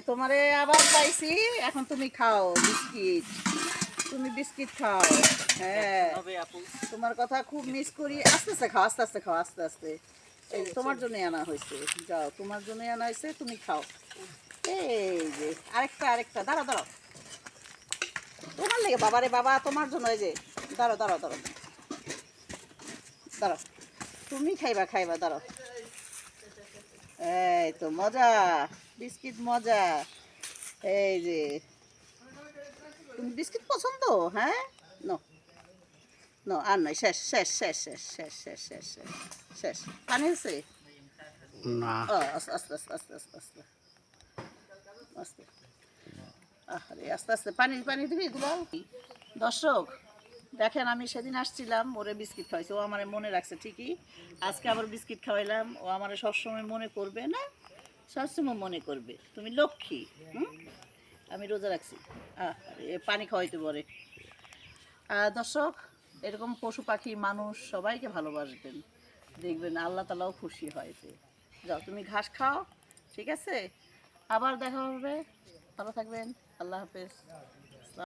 তোমারে আবার পাইছি, এখন তুমি খাও বিস্কিট। তুমি বিস্কিট খাও। হ্যাঁ, তোমার কথা খুব মিস করি। আস্তে আস্তে খাও, আস্তে আস্তে খাও, আস্তে আস্তে। এই যে তোমার জন্যই আনা হয়েছে, যাও তোমার জন্যই আনা হয়েছে, তুমি খাও। এই যে আরেকটা আরেকটা, দাঁড়াও দাঁড়াও, তোমার লেগে বাবারে বাবা, তোমার জন্য। এই যে দাঁড়াও দাঁড়াও দাঁড়াও দাঁড়াও, তুমি খাইবা খাইবা, দাঁড়াও। এই তো মজা, বিস্কিট মজা। এই যে তুমি বিস্কিট পছন্দ? হ্যাঁ, নো নো, আর নয়, শেষ শেষ শেষ শেষ শেষ শেষ শেষ শেষ শেষ। পানি হয়েছে? না। ও আস্তে আস্তে আস্তে আস্তে আস্তে আস্তে আস্তে, আরে আস্তে আস্তে পানি পানি দিবি দুলাল। দর্শক দেখেন, আমি সেদিন আসছিলাম, ওরে বিস্কিট খাওয়াইছি, ও আমার মনে রাখছে ঠিকই। আজকে আবার বিস্কিট খাওয়াইলাম, ও আমার সবসময় মনে করবে না, সবসময় মনে করবে। তুমি লক্ষ্মী। হুম, আমি রোজা রাখছি। পানি খাওয়াইতে পারে। দর্শক, এরকম পশু পাখি মানুষ সবাইকে ভালোবাসবেন, দেখবেন আল্লাহ তালাও খুশি হয়। যাও তুমি ঘাস খাও, ঠিক আছে? আবার দেখা হবে, ভালো থাকবেন, আল্লাহ হাফেজ।